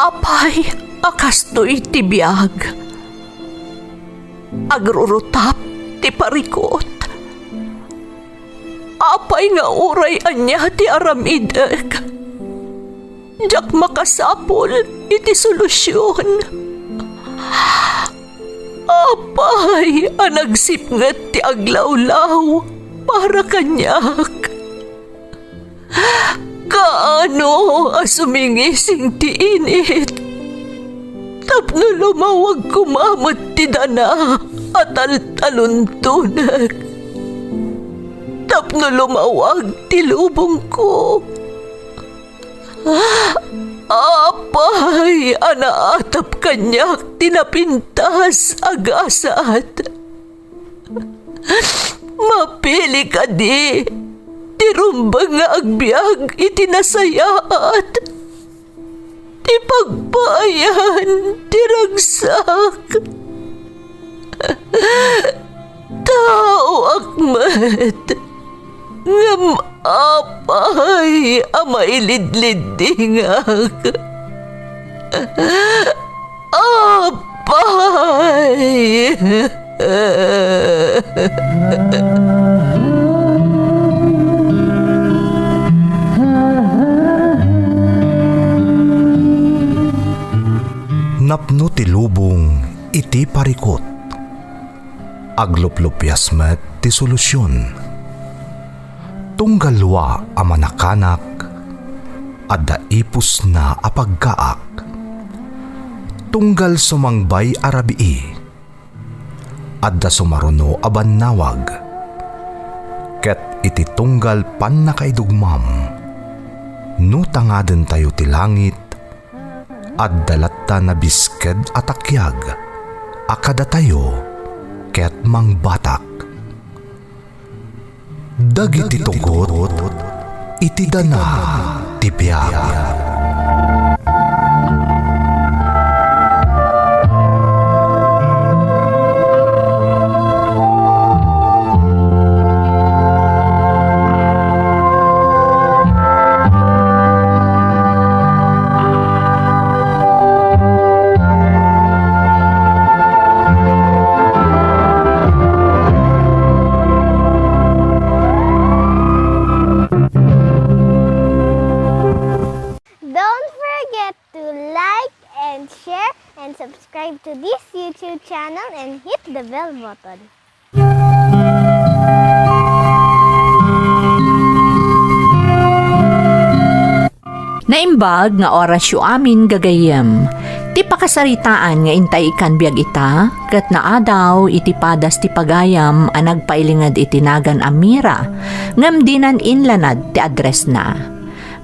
Apay, akastoy ti biyag. Agrurutap ti parikot. Apay nga uray anya ti aramidek. Jak makasapol iti solusyon. Apay, anagsipnget ti aglawlaw para kanyak. Kaano asumingising ti init? Tapno lumawag kumamot ti dana at taluntunak. Tapno lumawag ti lubong ko. Apay, anaatap kanyak tinapintas agasat. Mapili ka di, tirumbang nga agbyag itinasayaat. Ti pagbayan, tiragsak. Tao akmat, ngam apay, amailidlidingak. Apay. Napno ti lubong iti parikot. Agluplupyas met ti solusyon. Tunggalwa a manakanak, adda ipus na apagkaak. Tunggal sumangbay arabii, adda sumaruno a bannawag. Ket iti tunggal pan nakaidugmam, no tangaden tayo ti langit, adda latta na bisked atakyag, akada tayo ket mangbatak. Dagiti tugot, iti dana ti biag. Subscribe to this YouTube channel and hit the bell button. Naimbag nga orasyo amin gagayem. Ti pakasaritaan nga intay ikan biag ita, ket naadaw iti padas ti pagayam a nagpailingad itinagan Amira, ngam dinan inlanad ti address na.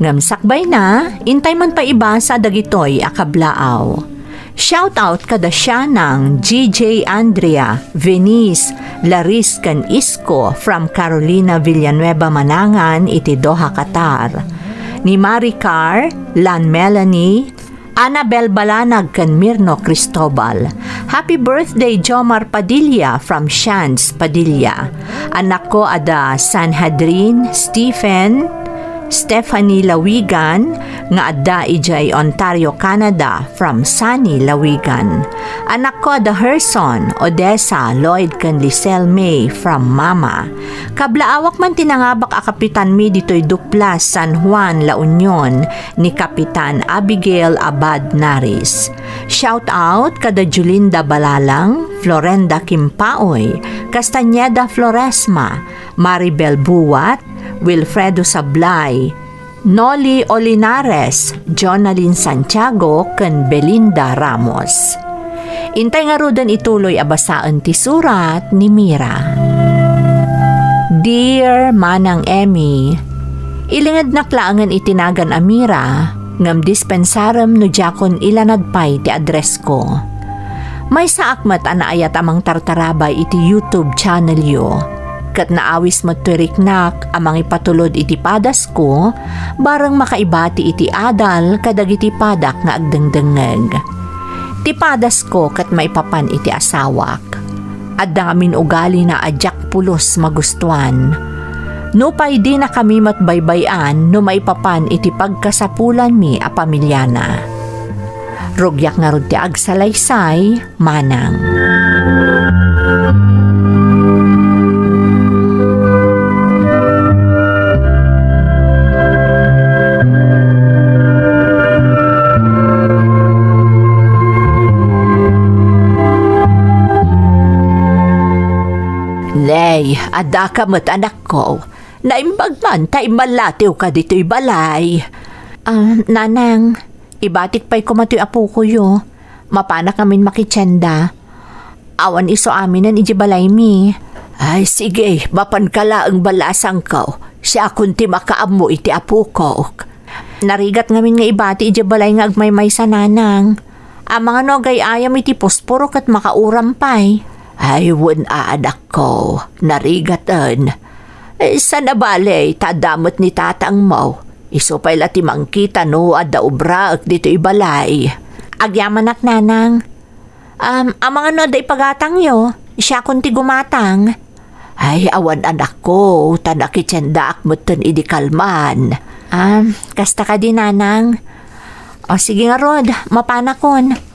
Ngam sakbay na, intay man pa iba sa dagitoy akablaaw. Shout out kada siya ng GJ Andrea, Venice, Laris kan Isko from Carolina Villanueva Manangan, iti Doha, Qatar. Ni Maricar, Lan Melanie, Annabel Balanag kan Mirno Cristobal. Happy birthday Jomar Padilla from Shans Padilla. Anak ko ada Sanhedrin, Stephen, Stephanie Lawigan, nga adda ijay Ontario, Canada, from Sunny Lawigan. Anak ko ada Herson, Odessa, Lloyd kan Lisel May, from Mama. Kablaawak man tinangabak a Kapitan mi ditoy Duplas, San Juan, La Union, ni Kapitan Abigail Abad Naris. Shout out kada Julinda Balalang, Florenda Kimpaoy, Castañeda Floresma, Maribel Buwat, Wilfredo Sablay, Noli Olinares, Jonalyn Santiago, ken Belinda Ramos. Intay nga rudan ituloy abasaan ti surat ni Mira. Dear Manang Emmy, ilingad naklaangan itinagan Amira, ngam dispensarem no jakon ilanadpay ti address ko. May saakmat anaayat amang tartarabay iti YouTube channel yo. Kat naawis matturiknak amang ipatulod iti padas ko, barang makaibati iti adal kadag iti padak nga agdengdengeg. Ti padas ko kat maipapan iti asawak. Adda ngamin ugali na adyak pulos magustuhan. No pay di na kami matbaybayan no maipapan iti pagkasapulan mi a pamilyana. Rugyak nga rod ti agsalaysay, manang. Nay, ada ka mo't anak ko. Naimbag man, tay malatiw ka dito'y balay. Nanang, ibatik pa'y kumatoy apo ko yo. Mapanak namin makitsenda. Awan iso aminan iji balay mi. Ay sige, mapankala ang balasang ko. Siya kunti makaamo iti apo ko. Narigat ngamin nga ibati iji balay nga agmaymay sa nanang. Ang mga nogay ayam iti posporo kat makauram pa'y. Ay, wan anak ko, narigatan. Sa nabalay, tadamot ni tatang mo. Iso pa'y lati mangkita no, ada ubra ak dito ibalay. Agyaman ak nanang. Ang mga no, day pagatang yo, siya kunti gumatang. Ay, awan anak ko, tanakitsenda ak mutan idikalman. Kasta ka din nanang. O sige nga rod, mapanakon.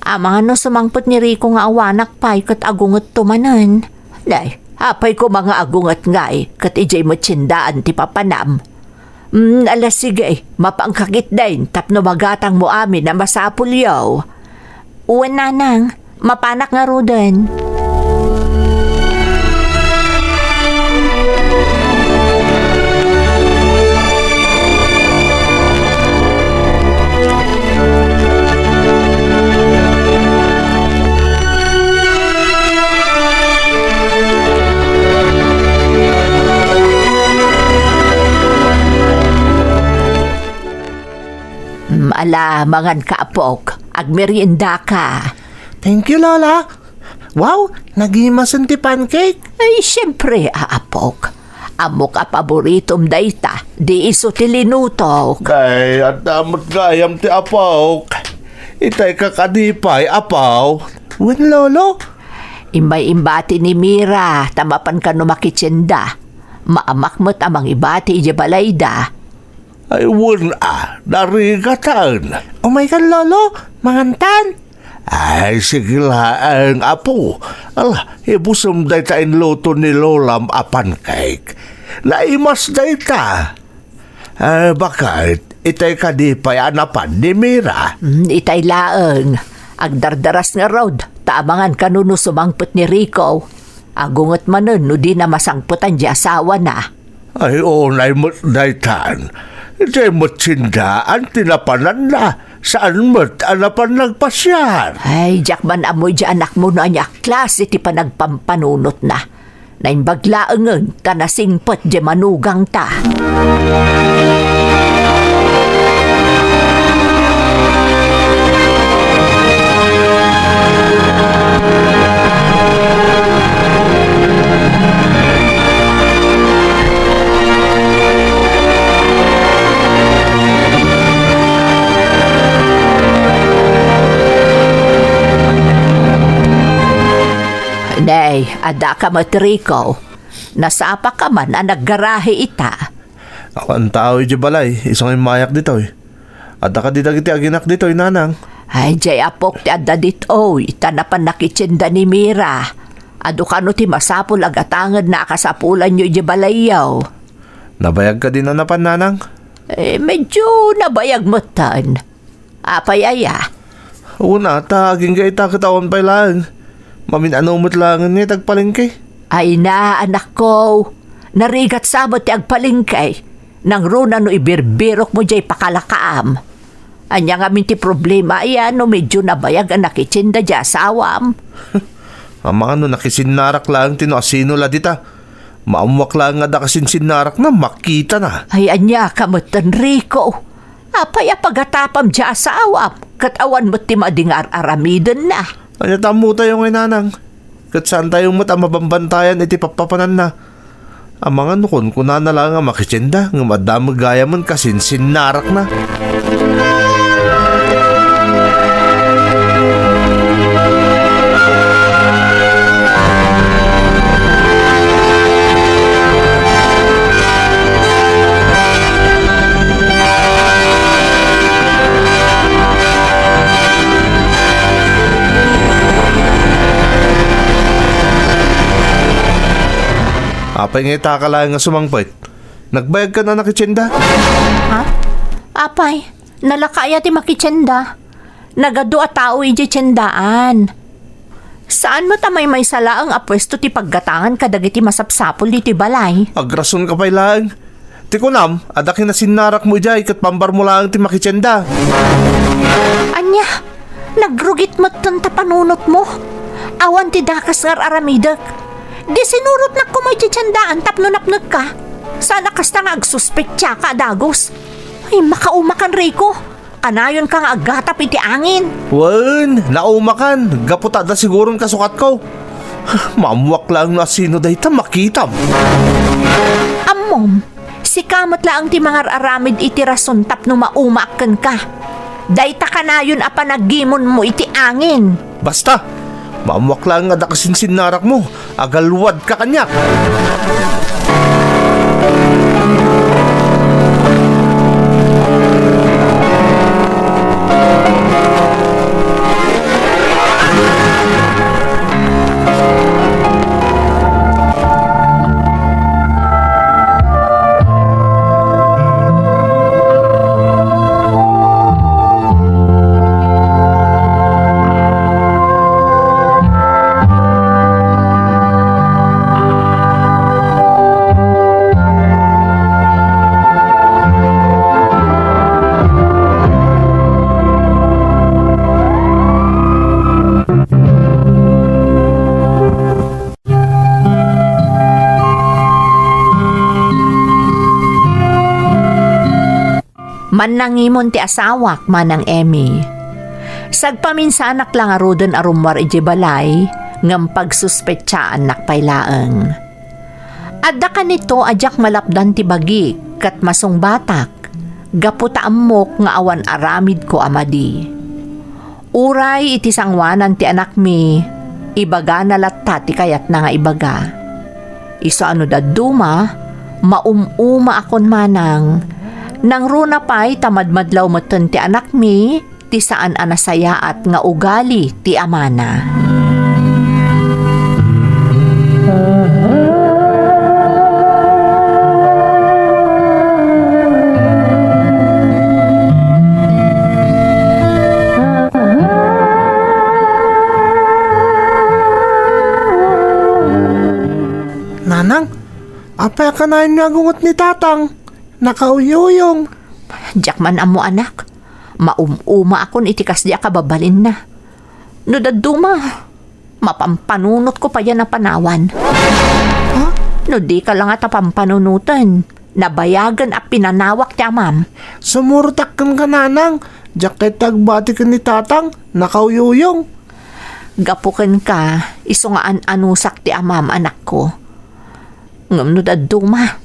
Mga no sumangpot ni Rico nga awanak pa'y kat agungot tumanan. Day, hapay ko mga agungot nga'y kat ijay mo tsindaan ti papanam. Alas sige, mapangkakit din tapno magatang mo amin na masapul yaw. Uwan nanang, mapanak nga roden. Ala, mangan kaapok. Agmerienda ka. Thank you, Lola. Wow, nagimasan ti pancake. Ay, siyempre, aapok. Amok a paboritom dayta. Di iso ti linutok. Kay, at damot gayam ti apaw. Itay kakadipay, apaw. Wen, Lolo? Imbay-imbati ni Mira. Tamapan ka no makitsenda. Maamakmot amang ibati ije balayda. Ay, wen narigatan. Oh my God, Lolo, mangantan. Ay, sige lang, apo. Ala, ibusam day ta luto ni Lolam a pancake. Naimas day ta. Bakit? Itay kadipay anapan ni Mira. Itay laeng. Agdardaras nga road. Taamangan kanuno sumangpot ni Rico. Agungot manon no di na masangputan di asawa na. Ay, onay mo't daytan. Itay mo't sindaan, tinapanan na. Saan mo't anapan nagpasyar? Ay, jakman amoy di anak mo na niya klase ti panagpampanunot na. Naimbaglaengen tanasingpot di manugang ta. Nay, ada ka matriko. Nasapa ka man na naggarahe ita. Ako ang tao di balay, isang mayak dito eh. At ka ditagiti aginak dito nanang. Ay, jay apok ti adda dito. Itanapan nakitsinda ni Mira. Ado ka no ti masapul agatangad na akasapulan nyo di balayaw. Nabayag ka din napan nanang? Medyo nabayag mo tan. Apay aya. Una, taging ka itakitawan pa lang. Mamin anumot lang ni tagpalingkay. Ay na, anak ko. Narigat sabot ti agpalingkay. Nang runa no ibirbirok mo jay pakalakaam. Anya nga minti problema ayan no medyo nabayag ang nakitsinda di asawam. Ang mga no nakisinarak lang tinoasino la dita. Maamwak lang nga da kasininarak na makita na. Ay anya kamutan Rico. Apay apagatapam di asawam. Katawan mo ti madingar aramidon na. Anya tamo tayo ngay nanang. Kat saan tayong mata mabambantayan iti papapanan na. Ang mga nukon kuna na lang nga makitsinda nga madamag gaya man kasininarak na. Apay nga ka lang nga sumangpait. Nagbayag ka na nakitsenda? Ha? Apay, nalakaya ti makitsenda. Nagado a tao iti tsendaan. Saan mo tamay may sala ang apwesto ti paggatangan kadagiti masapsapol diti balay? Agrason ka pa'y lang. Ti kunam, adakin na sinarak mo ijay kat pambar mo lang ti makitsenda. Anya, nagrugit mo tanta panunot mo. Awan ti dakas ngar aramidak. Di sinurot na kumay ti tsendaan tapno-napnot ka. Sana kasta nga agsuspektya ka, Dagos. Ay, makaumakan, Rico. Anayon ka nga agatap iti angin. Wan, naumakan. Gaputa da sigurong kasukat ko. Mamuwak lang na sino dahi ta makitam. Amom, si kamot lang ti mga aramid iti rason tapno maumakan ka. Dayta ka na yun apa nagimon mo iti angin. Basta, mamuwak lang nga da kasinsinnarak mo. Agalwad ka kanyak. Manangimon ti asawak manang Emmy. Sagpaminsanak lang arudan arumwar iti balay ngam pagsuspetsaan nakpailaeng. Adda ka nito ajak malapdan ti bagi kat masong batak. Gaputa ammok nga awan aramid ko amadi. Uray iti sangwanan ti anak mi, ibaga na latta ti kayat na nga ibaga. Iso ano daduma, maumuma akon manang. Nang runa pa'y tamadmadlaw matan ti anak mi, ti saan anasayaat nga ugali ti amana. Nanang, apa ka na nagungot ni tatang? Nakauyuyong. Diyak man amo anak, maumuma akon itikas diya kababalin na. No daduma, mapampanunot ko pa yan na panawan. No di ka lang at pampanunutan, nabayagan at pinanawak ti amam. Sumurtak kan ka nanang. Diyak tagbati ka ni tatang. Nakauyuyong. Gapukan ka, iso nga anusak ti amam anak ko. Ngam no daduma,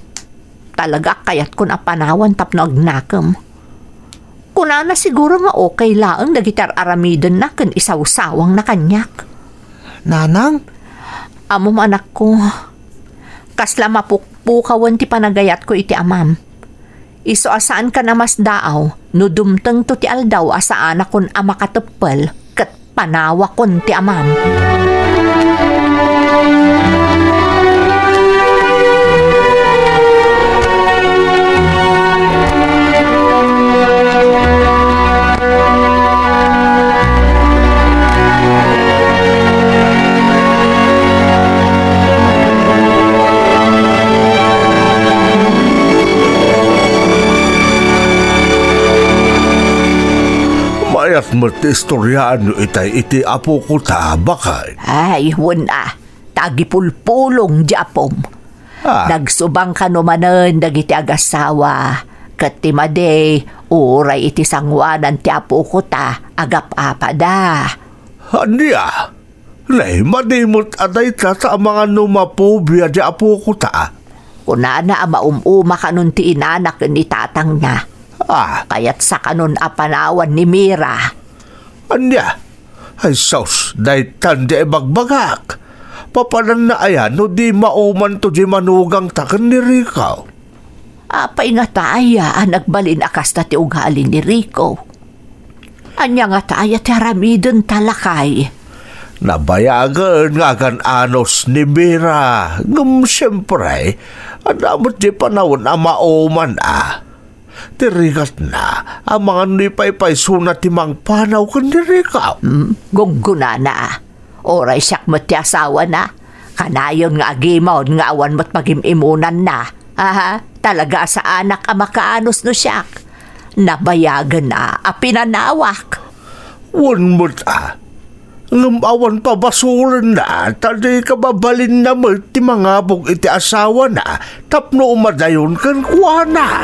talaga kayat ko na panawan tapno agnakam. Kuna na siguro nga okay laang dagitar aramidan na kan isaw-sawang na kanyak. Nanang, Amom anak ko, kasla mapukpukawan ti panagayat ko iti amam. Iso asaan ka na mas daaw, no dumteng to ti aldaw asaan akon ama katepel kat panawa kon ti amam. Mayat mo ti istoryaan nyo itay iti apo ko ta bakay. Ay, wala. Tagipulpulong japom. Nagsubang ka numanan dagiti agasawa. Kat ti maday, uray iti sangwanan ti apo ko ta, agap-apada. Aniya, lay madimot aday ta sa mga numapobya di apo ko ta. Kuna na maumuma ka nun ti inanak ni tatang na. Kaya't sa kanon apanawan ni Mira. Anya, ay saus, dahi tanda e bagbagak. Papanan na ayan, no di mauman to di manugang takan ni Rico. Apay nga taya, nagbalin akas na ti ugali ni Rico. Anya nga taya ti haramidon talakay. Nabayagan nga kan anos ni Mira. Siyempre, adamot di panahon na mauman Tirikat na, ang mga nipay-pay sunat timang panaw kan dirikaw. Gungguna na. Oray siyak mo't ti asawa na. Kanayon nga agimon nga awan mo't pagimimunan na. Talaga sa anak ang makaanos no siyak. Nabayagan na, pinanawak. Wan mo't ngamawan pa basulan na, tadi ka babalin na mo ti mga bug iti asawa na, tapno umadayon kan kuwana.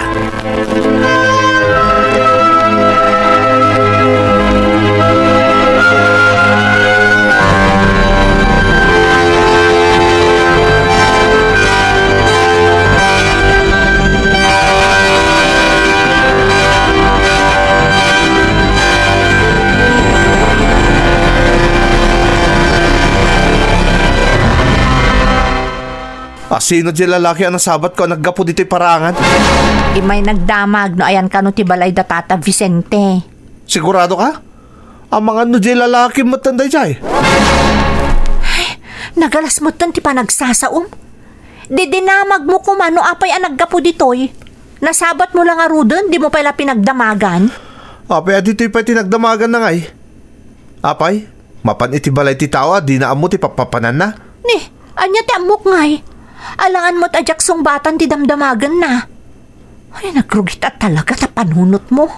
Sino di lalaki ang nasabat ko naggapo dito'y parangan? May nagdamag no ayan ka no ti balay da Tata Vicente. Sigurado ka? Ang mga no di lalaki matanday jay. Nagalas mo ti panagsasaom. Di dinamag mo kumano apay ang naggapo ditoy. Nasabat mo lang arudon, di mo pala pinagdamagan. Apay dito'y pa tinagdamagan na ngay. Apay, mapan iti balay ti tao di na amo ti papapanan na. Ni, anya ti amok ngay. Alangan mo't ajaksong batan ti damdamagan na. Ay, nagrugit at talaga ta panunot mo.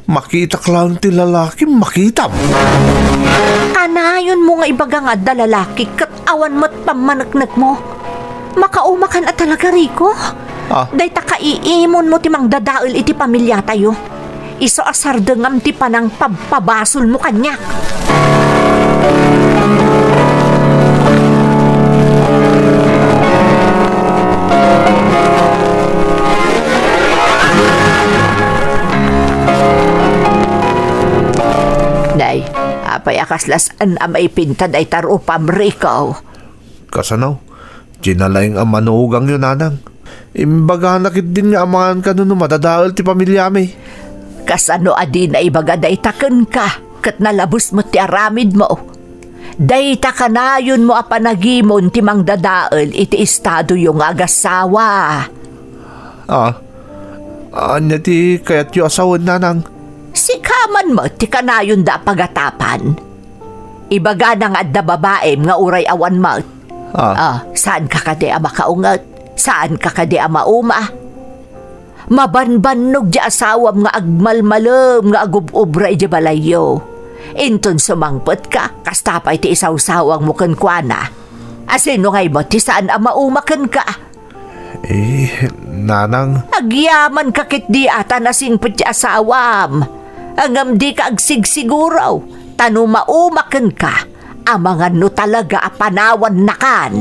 Makita ka lang ti lalaki, makita mo. Kanayon mo nga ibaga nga da lalaki kat awan mo't pamanagnak mo. Makaumakan at talaga, Rico. Day ta kaiimon mo ti mang dadaol iti pamilya tayo. Iso asar dengam ti panang pabasol mo kanyak. Day, apay akaslas an amay pintad ay taro pamrikaw. Kasanaw, ginalaing ang manuhugang yun, nanang. Imbaga nakit din nga amangan ka nun madadaol ti pamilya may. Kasano adi na ibaga day taken ka, kat nalabos mo ti aramid mo. Day takanayon mo apanagimon ti mang dadaol iti estado yung agasawa. Anya ti kayat yung asawan, nanang. Sikaman mo ti kanayon da pagatapan. Ibaga na nga da babaem nga uray awan mo. Saan ka kadi ama kaungat? Saan ka kadi ama uma? Mabanbanog di asawam nga agmalmalem nga agububra di balayo. Inton sumangpot ka, kastapay ti isawsawang mo kenkwana. Asino ngay mo ti saan ama umaken ka? Nanang. Agyaman kakit di ata nasingpot ti asawam. Angam di ka agsigsiguraw, tano maumaken ka, amangan no talaga apanawan nakan.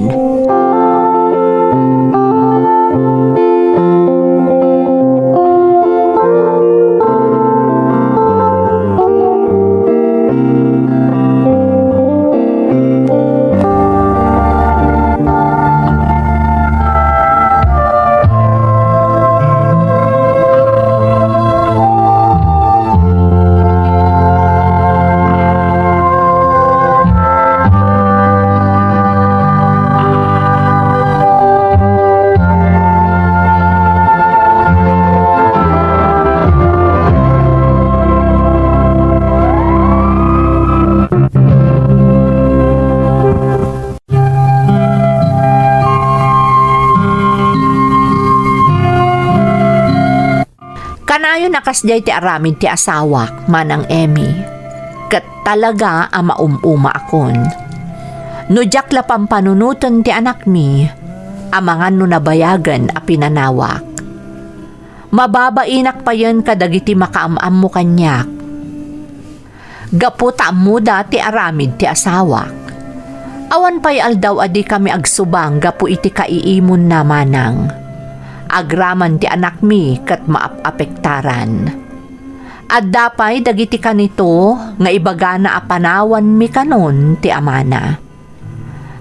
Kanayon nakasjay ti aramid ti asawak manang Emmy. Kat talaga ama umuma akon. No jakla pampanunutan ti anak mi, amangan no nabayagan a pinanawak. Mababainak pa yan kadagiti makaamam mo kanyak. Gaputa mo dati aramid ti asawak. Awan pa'y aldaw adi kami agsubang gapu iti kaiimon na manang. Agraman ti anak mi kat maapektaran. At dapay dagiti kanito nga ibaga na apanawan mi kanon ti amana.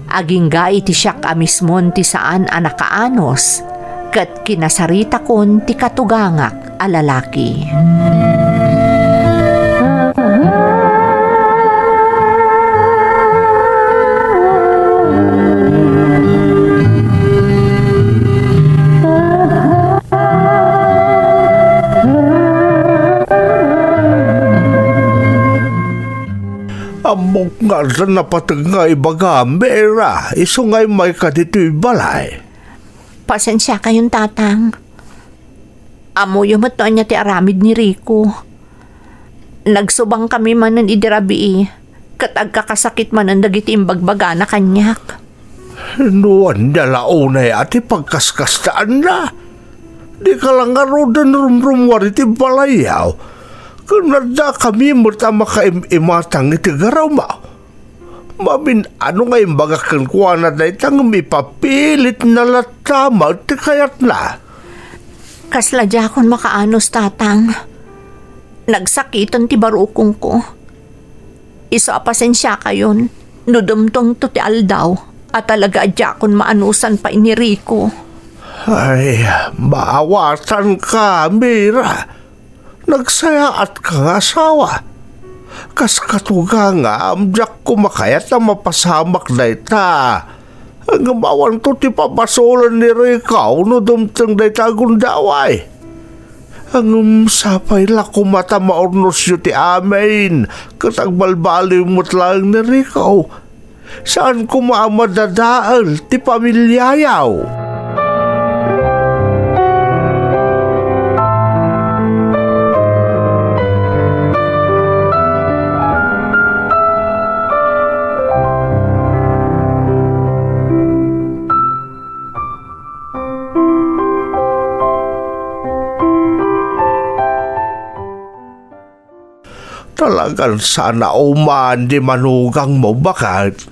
Agingga iti siyak amismon ti saan anakaanos kat kinasarita kon ti katugangak a lalaki. Amok nga sa napatag nga ibaga, Mira, isungay may kadito'y balay. Pasensya kayong tatang. Amo yung matuan niya ti aramid ni Rico. Nagsubang kami manan idirabi katag kakasakit manan dagiti imbagbaga na kanyak. Nuwan niya launay ati pagkaskastaan na. Di ka lang nga rodan rumrumwari ti balayaw. Kunada kami mata makaimatang iti garaw mo. Mamin ano nga imbaga kan kuha na na itang mipapilit na latama ti kayat na. Kasladya akong makaanos tatang. Nagsakitan ti barukong ko. Iso pasensya kayon. Nudumtong to ti aldaw. At talaga adya akong maanusan pa ini Rico. Ay, maawasan ka, Mira. Nagsayaat ka nga asawa. Kas katuga nga, amdyak kumakayat na mapasamak na ita. Ang gamawan to ti papasolan ni Rikaw no dumtang na ita gundaway. Ang sapay la kumata maornos yu ti amin. Katagbalbaliw mo't lang ni Rikaw. Saan kumamadadaal ti pamilyayaw? Talagang sana uman di manugang mo bakit?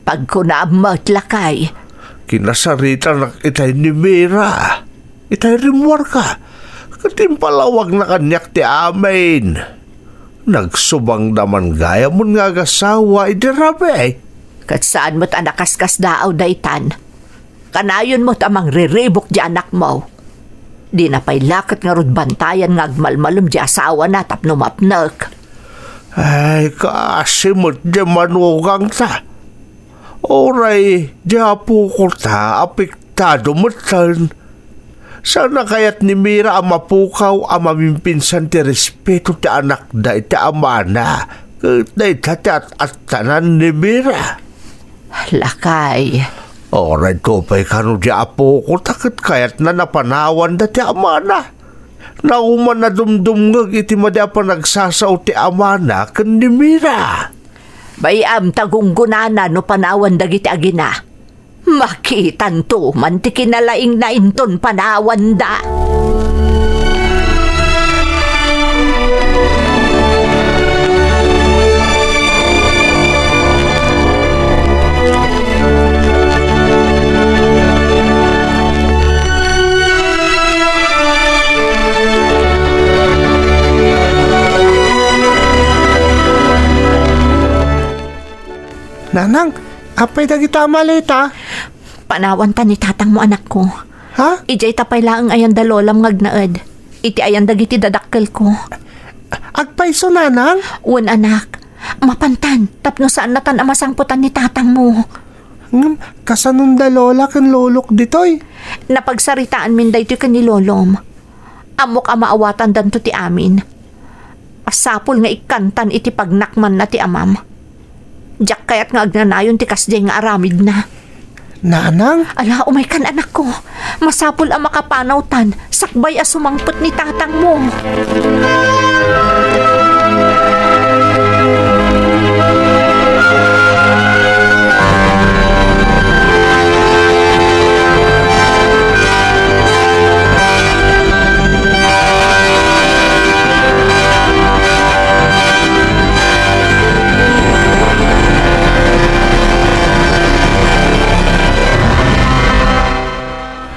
Pag ko na matlakay, Kinasarita na itay ni Mira. Itay rimwar ka. Katimpalawag na kanyak ti amin. Nagsubang naman gaya mo nga gasawa idirabe. kat saan mo't anakaskas daaw daytan. Kanayon mo't amang riribok di anak mo. Di na pa'y lakat nga rod bantayan nga agmalmalom di asawa na tapno mapnak. Ay, kasimot di manugang ta. Oray, di apo ta, apektado mo tan. Sana kaya't ni Mira ang mapukaw ang mamimpinsan ti respeto ti anak da iti amana. Da iti at tanan ni Mira. Lakay. Oray ko pa'y kano di apo ko takit kaya't na napanawan da ti amana. Nauman na dumdumngag iti madya pa nagsasaw ti amana kan ni Mira. Bayam tagunggunana no panawan dagiti agina. Makitan to manti kinalaing na inton panawan da. Nanang, apay dagita malita? Panawan ta ni tatang mo anak ko. Ha? Ijay tapay laang ayan da lolam ngagnaed. Iti ayan dagiti dadakkel ko. Agpaiso nanang? Un anak, mapantan tapno saan natan amasangputan ni tatang mo. Kasanunda lola kan lolok ditoy. Napagsaritaan min daytoy ken ni lolom. Amok amaawatan danto ti amin. Pasapol nga ikantan iti pagnakman na ti amam. Diyak kaya't nga agnanayon ti kasjay nga aramid na. Nanang? Ala, umay kan anak ko. Masapol ang makapanaw tan. Sakbay as sumangpot ni tatang mo.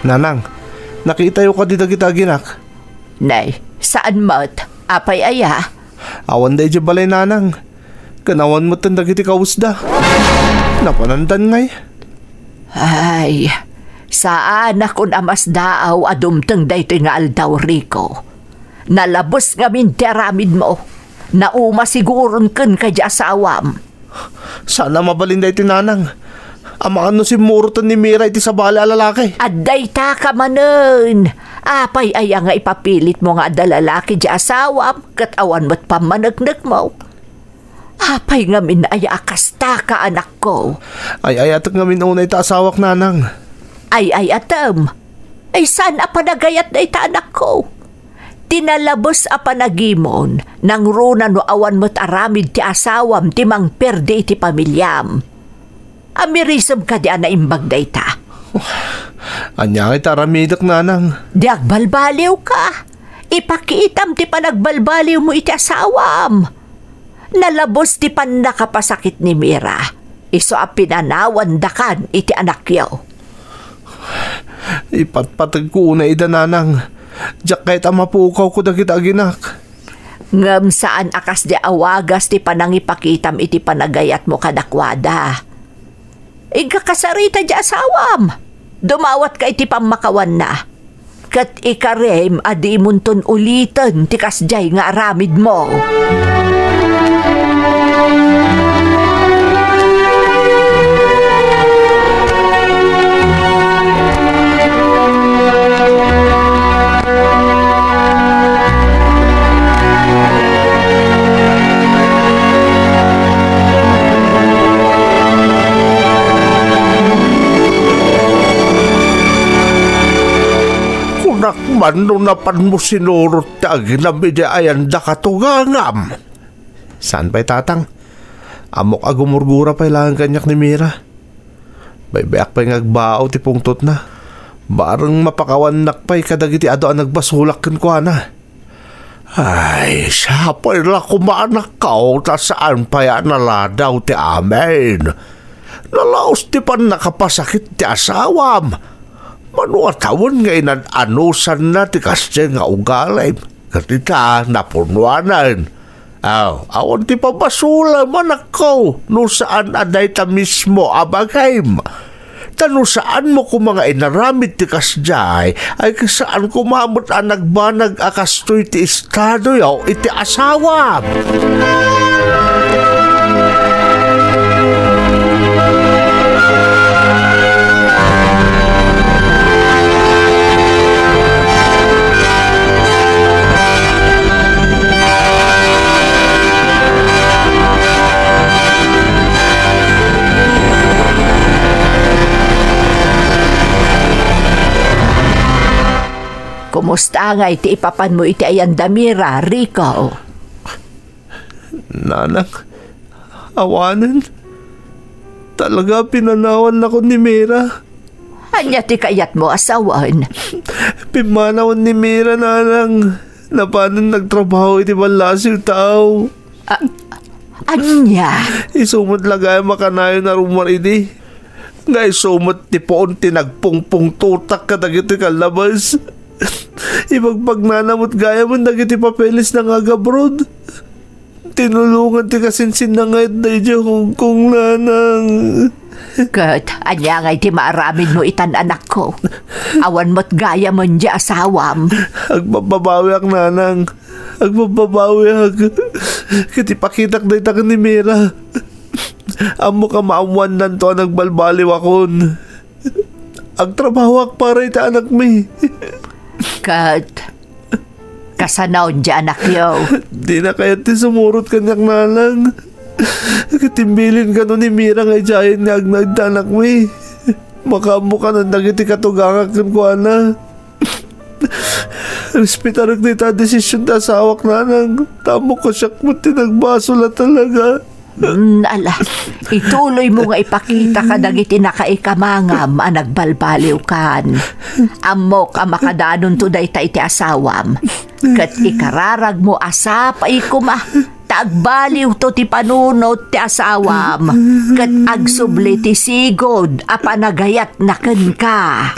Nanang, nakita yung kadita kita ginak. Nay, saan mat? Apay aya? Awan day di balay nanang. Kanawan mo tanda kiti kausda. Napanandan ngay. Ay, saan akong amas daaw adumtang dayto nga aldaw Rico. Nalabos nga min teramid mo. Nauma siguron ken kadya sa awam. Sana mabalin day tinanang. Ama ano si Murutan ni Mira iti sa bala lalaki. Aday ta ka manen. Apay aya nga ipapilit mo nga ada lalaki di asawam kat awan mo't pamanagnak mo. Apay nga minaya akasta ka anak ko. Ay atak nga minunay ta asawak nanang. Ay atam. Ay saan apanagayat na ita anak ko? Tinalabos apanagimon nang runa no awan mo't aramid ti asawam ti mang perde iti pamilyam. Amirisam ka di ana imbag da ita. Anya kita ramidak nanang. Di agbalbaliw ka. Ipakiitam ti panagbalbaliw mo iti asawam. Nalabos ti pan nakapasakit ni Mira. Iso a pinanawan dakan iti anak yaw. Ipatpatag ko una ida nanang. Diyak kahit amapukaw ko dagit aginak. Ngam saan akas di awagas ti panangipakitam iti panagayat mo kadakwada. Igakasarita di asawam. Dumawat ka iti pamakawan na. Kat ikarem adi munton ulitan ti kasjay nga aramid mo. Nakman no napan mo sinurot ti aginam iti ayanda katugangam. Saan pa'y tatang? Amok agumurgura pa'y lang kanyak ni Mira. Baybayak pa'y ngagbao ti pungtot na. Barang mapakawanak pa'y kadagiti ado ang nagbasulak kan ko na. Ay, siya pa'y la kumaanak ka ta saan pa'y naladaw ti amin. Nalaos ti pan nakapasakit ti asawam. Manuatawan nga inananusan na ti kasya nga ugalay. Katita napunuanan. Awan ti pabasula manak ko. No saan aday ta mismo abagaym. Tano saan mo kung mga inaramid ti kasjay ay kasaan kumamot ang nagbanag akastoy ti estado yaw iti asawa. Kumusta nga iti ipapan mo iti ayanda Mira, Rico? Nanang, awanan. Talaga pinanawan ako ni Mira. Anya ti kayat mo asawan? Pimanawan ni Mira nanang. Na paano nagtrabaho iti balasiw tao. Anya? Isumot lagay makanayo na rumar ini. Nga isumot ti poon tinagpungpung tutak kadagiti kalabas. Ipagpagnanamot gaya mo nagiti papeles na nga gabrod. Tinulungan ti kasinsin na nga na iti Hong Kong nanang. Kat, anya nga iti maaramin mo itan anak ko. Awan mo't gaya mo di asawam. Agbababawi ak nanang. Agbababawi ak. Kiti pakitak na itak ni Mira. Amo ka maamuan nan to nagbalbaliw akon. Agtrabaho ak para ita anak mi. Kat, kasanaw di anak yo. Di na kaya ti sumurot kanyak nanang. Katimbilin ka no ni Mira nga ijayin nga agnagdanak mi. Makamu ka ng dagiti katugangak kan ko ana. Respetarag na ita desisyon ta sawak nanang. Tamo ko siyak mo tinagbaso la talaga. Ala, ituloy mo nga ipakita ka dagiti nakaikamangam ang nagbalbaliw kan. Amok ang makadanon to day iti asawam. Kat ikararag mo asap ay kuma. Tagbaliw to ti panunot ti asawam. Kat agsubli ti sigod a panagayat na ken ka.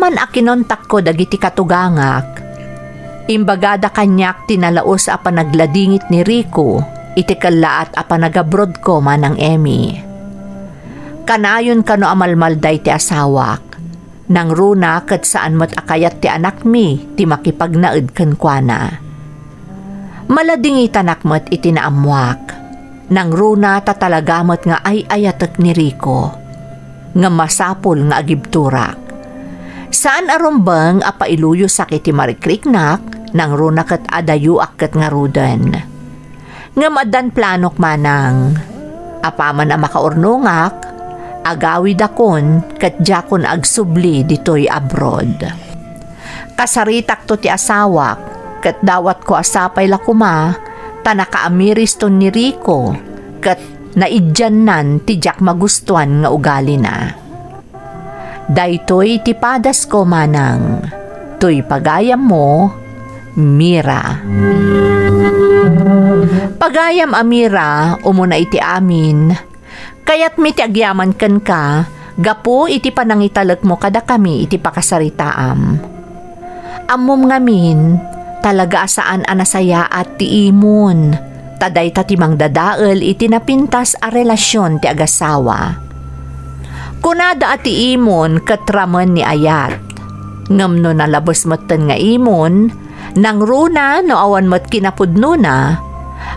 man akinontak ko dagiti katugangak, imbagada kanyak tinalaos a panagladingit ni Rico, iti kalaat a panagabroad ko manang Emmy. Kanayon kano amalmalday ti asawak, nang runa kat saan mo't akayat ti anak mi, ti makipagnaed kenkwana. Maladingitan akmat iti naamwak, nang runa tatalagamat nga ay ayatek ni Rico, nga masapol nga agibturak. Saan arumbang apailuyo sakit ti marikriknak, nang runa kat adayu akket nga rudan. Nga madan planok manang, apaman a makaurnungak, agawid akon kat jakon agsubli ditoy abroad. Kasaritak to ti asawak, kat dawat ko asapay lakuma, tanakaamiris ton ni Rico, kat naidyanan ti jak magustuhan nga ugali na. Daytoy ti padas ko manang, toy pagayam mo, Mira. Pagayam Amira, umuna iti amin, kayat mi ti agyaman ken ka, gapo iti panangitalag mo kada kami iti pakasaritaam. Ammom ngamin, talaga asaan anasaya at ti imon, taday tatimang dadael iti napintas a relasyon ti agasawa. Kunada at ti imon katraman ni ayat, ngamno nalabos motten nga imon, nang runa no awan mo't kinapudno na,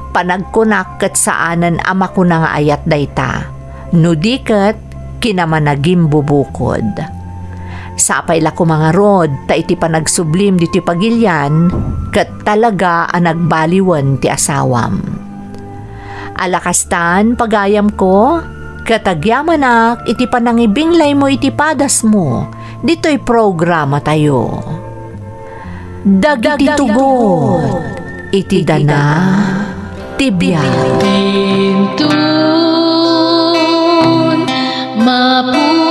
panagkunak kat saanan ama ko na nga ayat dayta, no diket kinamanagim bubukod. Sapay la ko mga rod, ta iti panagsublim diti pagilyan, kat talaga ang nagbaliwan ti asawam. Alakastan pagayam ko, katagyamanak iti panangibinglay mo iti padas mo, dito'y programa tayo. Dagiti tugot, iti dana, tibiyag. Tintun, mapu